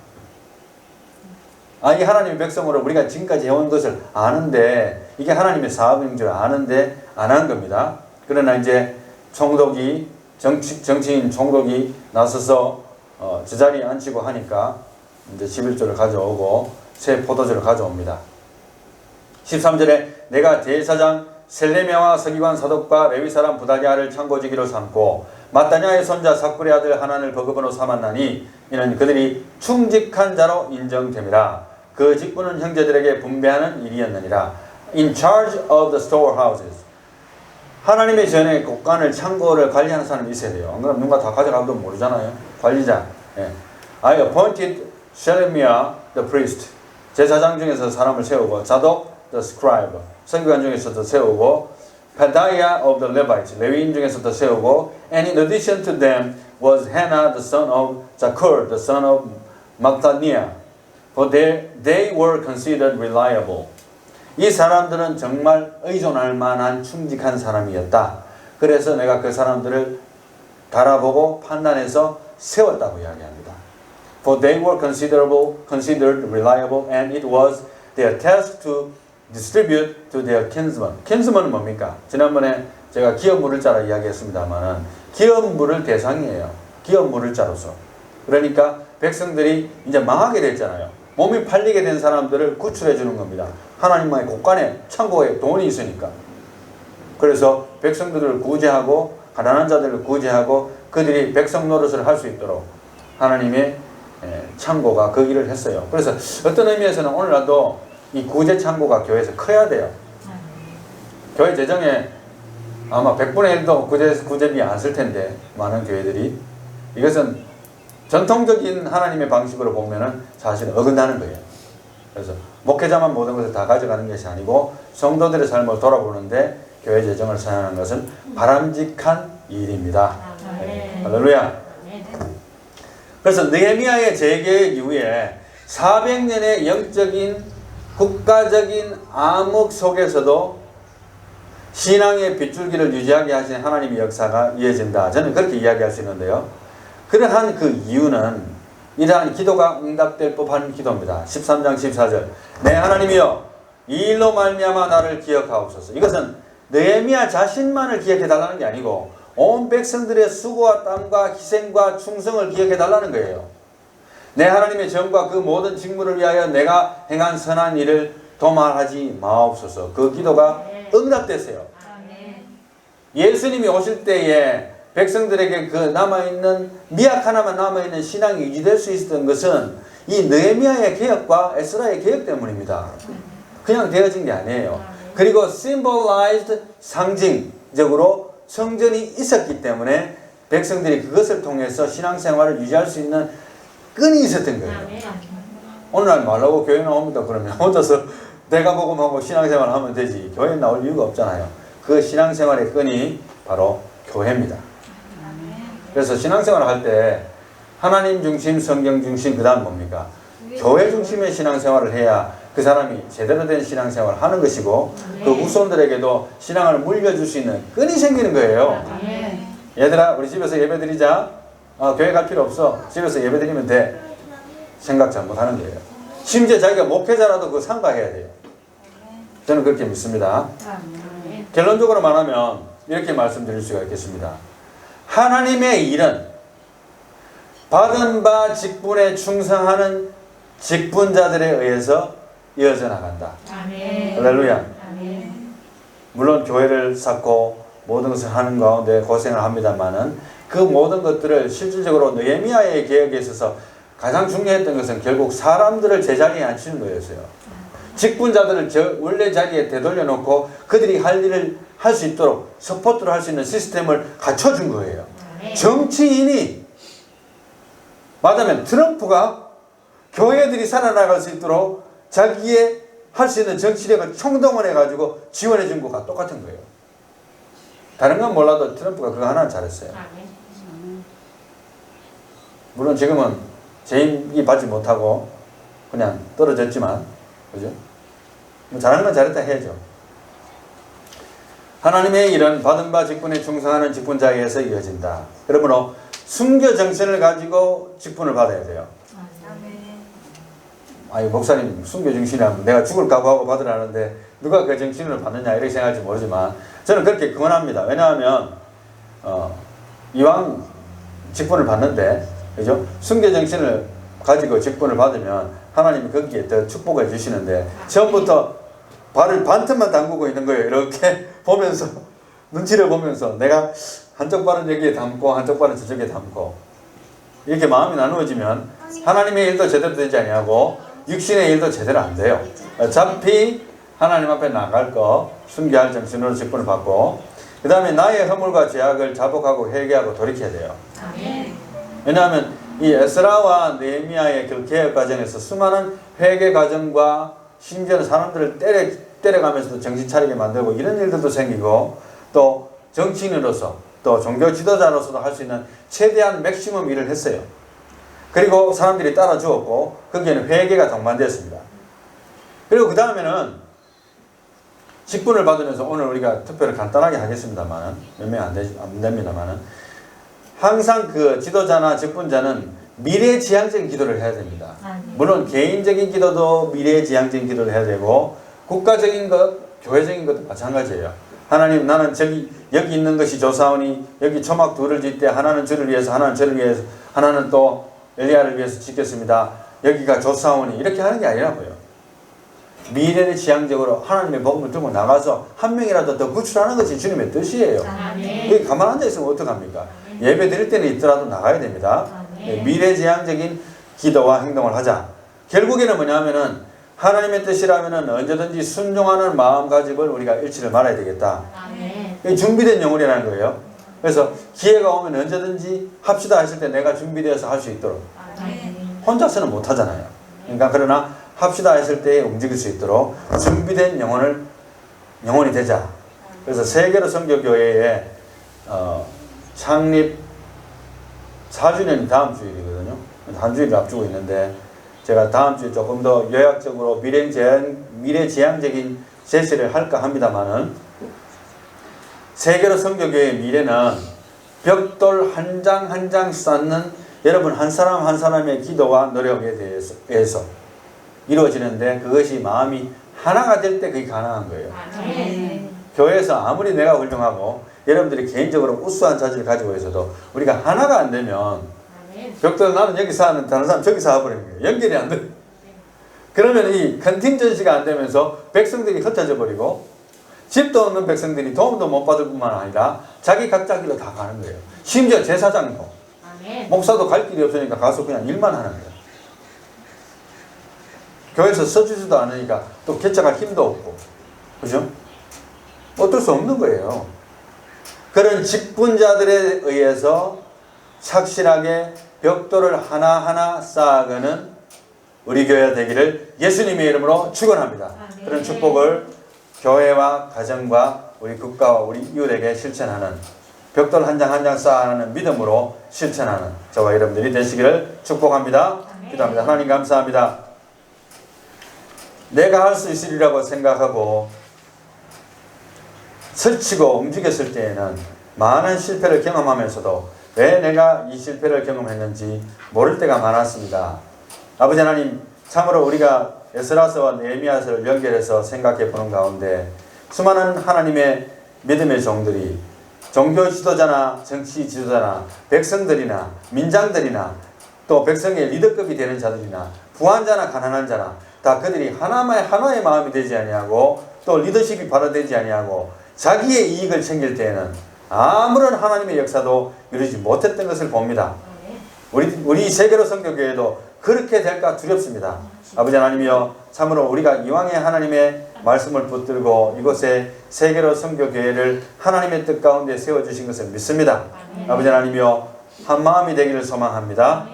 이 하나님의 백성으로 우리가 지금까지 해온 것을 아는데 이게 하나님의 사업인 줄 아는데 안 한 겁니다. 그러나 이제 총독이 정치인 총독이 나서서 제자리에 앉히고 하니까 이제 11조를 가져오고 새 포도주를 가져옵니다. 13절에 내가 대사장 셀레미야와 서기관 사독과 레위 사람 부다냐를 창고지기로 삼고 마따냐의 손자 삭불의 아들 하난을 버거번호 삼았나니 이는 그들이 충직한 자로 인정됨이라. 그 직분은 형제들에게 분배하는 일이었느니라. In charge of the storehouses. 하나님의 전에 곡간을 창고를 관리하는 사람이 있어야 돼요. 안 그러면 누가 다 가져가도 모르잖아요. 관리자. 예. I appointed Shelemiah the priest. 제사장 중에서 사람을 세우고 자독 the scribe. 서기관 중에서도 세우고 Pedaiah of the Levites. 레위인 중에서도 세우고 and in addition to them was Hannah the son of Zakur the son of Mattaniah. For they were considered reliable. 이 사람들은 정말 의존할 만한 충직한 사람이었다. 그래서 내가 그 사람들을 달아보고 판단해서 세웠다고 이야기합니다. For they were considered reliable, and it was their task to distribute to their kinsmen. kinsmen은 뭡니까? 지난번에 제가 기업 물을자라 이야기했습니다만은 기업 물을 대상이에요. 기업 물을자로서. 그러니까 백성들이 이제 망하게 됐잖아요. 몸이 팔리게 된 사람들을 구출해 주는 겁니다. 하나님만의 곳간에 창고에 돈이 있으니까. 그래서 백성들을 구제하고 가난한 자들을 구제하고 그들이 백성 노릇을 할 수 있도록 하나님의 창고가 그 일을 했어요. 그래서 어떤 의미에서는 오늘날도 이 구제 창고가 교회에서 커야 돼요. 교회 재정에 아마 100분의 1도 구제비 안 쓸 텐데 많은 교회들이 이것은 전통적인 하나님의 방식으로 보면은 사실 어긋나는 거예요. 그래서 목회자만 모든 것을 다 가져가는 것이 아니고 성도들의 삶을 돌아보는데 교회 재정을 사용하는 것은 바람직한 일입니다. 네. 할렐루야. 그래서 느헤미야의 재개혁 이후에 400년의 영적인 국가적인 암흑 속에서도 신앙의 빗줄기를 유지하게 하신 하나님의 역사가 이어진다. 저는 그렇게 이야기할 수 있는데요. 그러한 그 이유는 이러한 기도가 응답될 법한 기도입니다. 13장 14절 내 하나님이여 이 일로 말미암아 나를 기억하옵소서. 이것은 느헤미야 자신만을 기억해달라는 게 아니고 온 백성들의 수고와 땀과 희생과 충성을 기억해달라는 거예요. 내 하나님의 정과 그 모든 직무를 위하여 내가 행한 선한 일을 도말하지 마옵소서. 그 기도가 응답됐어요. 예수님이 오실 때에 백성들에게 그 남아있는 미약 하나만 남아있는 신앙이 유지될 수 있었던 것은 이 느헤미야의 개혁과 에스라의 개혁 때문입니다. 그냥 되어진 게 아니에요. 그리고 symbolized 상징적으로 성전이 있었기 때문에 백성들이 그것을 통해서 신앙생활을 유지할 수 있는 끈이 있었던 거예요. 오늘날 말라고 교회 나옵니다. 그러면 혼자서 대가복음하고 신앙생활 하면 되지 교회에 나올 이유가 없잖아요. 그 신앙생활의 끈이 바로 교회입니다. 그래서 신앙생활을 할 때 하나님 중심, 성경 중심, 그 다음 뭡니까? 교회 중심의 신앙생활을 해야 그 사람이 제대로 된 신앙생활을 하는 것이고 그 후손들에게도 신앙을 물려줄 수 있는 끈이 생기는 거예요. 얘들아 우리 집에서 예배 드리자. 교회 갈 필요 없어. 집에서 예배 드리면 돼. 생각 잘못하는 거예요. 심지어 자기가 목회자라도 그거 삼가해야 돼요. 저는 그렇게 믿습니다. 결론적으로 말하면 이렇게 말씀드릴 수가 있겠습니다. 하나님의 일은 받은 바 직분에 충성하는 직분자들에 의해서 이어져 나간다. 할렐루야. 물론 교회를 쌓고 모든 것을 하는 가운데 고생을 합니다만은 그 모든 것들을 실질적으로 느헤미야의 개혁에 있어서 가장 중요했던 것은 결국 사람들을 제자리에 앉히는 거였어요. 직분자들을 원래 자리에 되돌려 놓고 그들이 할 일을 할 수 있도록 서포트를 할 수 있는 시스템을 갖춰준 거예요. 정치인이 말하자면 트럼프가 교회들이 살아나갈 수 있도록 자기의 할 수 있는 정치력을 총동원해 가지고 지원해 준 것과 똑같은 거예요. 다른 건 몰라도 트럼프가 그거 하나는 잘했어요. 물론 지금은 재임이 받지 못하고 그냥 떨어졌지만 그죠? 잘하는 건 잘했다 해야죠. 하나님의 일은 받은 바 직분에 충성하는 직분자에 의해서 이어진다. 그러므로 순교 정신을 가지고 직분을 받아야 돼요. 아니 목사님 순교 정신이라면 내가 죽을 각오하고 받으라는데 누가 그 정신을 받느냐 이렇게 생각할지 모르지만 저는 그렇게 권합니다. 왜냐하면 이왕 직분을 받는데 그죠? 순교 정신을 가지고 직분을 받으면 하나님이 거기에 더 축복을 주시는데 처음부터 발을 반틈만 담그고 있는 거예요. 이렇게 보면서 눈치를 보면서 내가 한쪽 발은 여기에 담고 한쪽 발은 저쪽에 담고 이렇게 마음이 나누어지면 하나님의 일도 제대로 되지 아니하고 육신의 일도 제대로 안 돼요. 어차피 하나님 앞에 나갈 거 순교할 정신으로 직분을 받고 그 다음에 나의 허물과 죄악을 자복하고 회개하고 돌이켜야 돼요. 왜냐하면 이 에스라와 느헤미야의 그 개혁 과정에서 수많은 회개 과정과 심지어는 사람들을 때려가면서도 정신 차리게 만들고 이런 일들도 생기고 또 정치인으로서 또 종교 지도자로서도 할 수 있는 최대한 맥시멈 일을 했어요. 그리고 사람들이 따라 주었고 거기에는 회개가 동반되었습니다. 그리고 그 다음에는 직분을 받으면서 오늘 우리가 투표를 간단하게 하겠습니다만 몇 명 안 됩니다만은 항상 그 지도자나 직분자는 미래지향적인 기도를 해야 됩니다. 물론 개인적인 기도도 미래지향적인 기도를 해야 되고 국가적인 것, 교회적인 것도 마찬가지예요. 하나님 나는 여기 있는 것이 좋사오니 여기 초막 둘을 짓되 하나는 주를 위해서 하나는 저를 위해서 하나는 또 엘리야를 위해서 짓겠습니다. 여기가 좋사오니 이렇게 하는 게 아니라고요. 미래를 지향적으로 하나님의 복음을 들고 나가서 한 명이라도 더 구출하는 것이 주님의 뜻이에요. 여기 가만 앉아있으면 어떡합니까? 예배 드릴 때는 있더라도 나가야 됩니다. 미래지향적인 기도와 행동을 하자. 결국에는 뭐냐면은 하나님의 뜻이라면은 언제든지 순종하는 마음가짐을 우리가 잃지를 말아야 되겠다. 준비된 영혼이라는 거예요. 그래서 기회가 오면 언제든지 합시다 했을 때 내가 준비되어서 할 수 있도록. 혼자서는 못 하잖아요. 그러니까 그러나 합시다 했을 때 움직일 수 있도록 준비된 영혼이 되자. 그래서 세계로 선교교회의 창립 4주년이 다음 주일이거든요. 한 주일 앞두고 있는데 제가 다음 주에 조금 더 요약적으로 미래지향적인 제시를 할까 합니다만은 세계로 선교교회의 미래는 벽돌 한 장 한 장 쌓는 여러분 한 사람 한 사람의 기도와 노력에 의해서 이루어지는데 그것이 마음이 하나가 될 때 그게 가능한 거예요. 교회에서 아무리 내가 훌륭하고 여러분들이 개인적으로 우수한 자질을 가지고 있어도 우리가 하나가 안 되면 벽돌 나는 여기서 하는 다른 사람 저기서 하버리는 거예요. 연결이 안 돼. 그러면 이 컨틴전시가 안 되면서 백성들이 흩어져 버리고 집도 없는 백성들이 도움도 못 받을 뿐만 아니라 자기 각자 길로 다 가는 거예요. 심지어 제사장도 목사도 갈 길이 없으니까 가서 그냥 일만 하는 거예요. 교회에서 써주지도 않으니까 또 개척할 힘도 없고 그죠? 어쩔 수 없는 거예요. 그런 직분자들에 의해서 착실하게 벽돌을 하나하나 쌓아가는 우리 교회가 되기를 예수님의 이름으로 축원합니다. 그런 축복을 교회와 가정과 우리 국가와 우리 이웃에게 실천하는 벽돌 한 장 한 장 쌓아가는 믿음으로 실천하는 저와 여러분들이 되시기를 축복합니다. 기도합니다. 하나님 감사합니다. 내가 할 수 있으리라고 생각하고 설치고 움직였을 때에는 많은 실패를 경험하면서도 왜 내가 이 실패를 경험했는지 모를 때가 많았습니다. 아버지 하나님, 참으로 우리가 에스라서와 느헤미야서를 연결해서 생각해 보는 가운데 수많은 하나님의 믿음의 종들이 종교 지도자나 정치 지도자나 백성들이나 민장들이나 또 백성의 리더급이 되는 자들이나 부한자나 가난한 자나 다 그들이 하나의 마음이 되지 아니하고 또 리더십이 발휘되지 아니하고 자기의 이익을 챙길 때에는 아무런 하나님의 역사도 이루지 못했던 것을 봅니다. 우리 세계로 선교교회도 그렇게 될까 두렵습니다. 아버지 하나님이여, 참으로 우리가 이왕에 하나님의 말씀을 붙들고 이곳에 세계로 선교교회를 하나님의 뜻 가운데 세워주신 것을 믿습니다. 아버지 하나님이여, 한 마음이 되기를 소망합니다.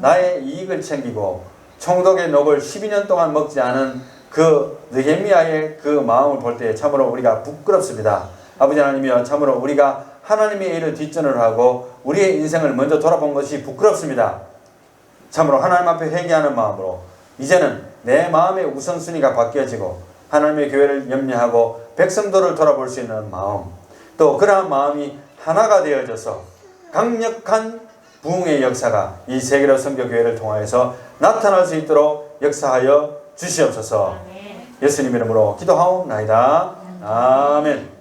나의 이익을 챙기고 총독의 녹을 12년 동안 먹지 않은 그 느헤미야의 그 마음을 볼 때 참으로 우리가 부끄럽습니다. 아버지 하나님이여, 참으로 우리가 하나님의 일을 뒷전을 하고 우리의 인생을 먼저 돌아본 것이 부끄럽습니다. 참으로 하나님 앞에 회개하는 마음으로 이제는 내 마음의 우선순위가 바뀌어지고 하나님의 교회를 염려하고 백성도를 돌아볼 수 있는 마음, 또 그러한 마음이 하나가 되어져서 강력한 부흥의 역사가 이 세계로 선교교회를 통하여서 나타날 수 있도록 역사하여 주시옵소서. 예수님 이름으로 기도하옵나이다. 아멘.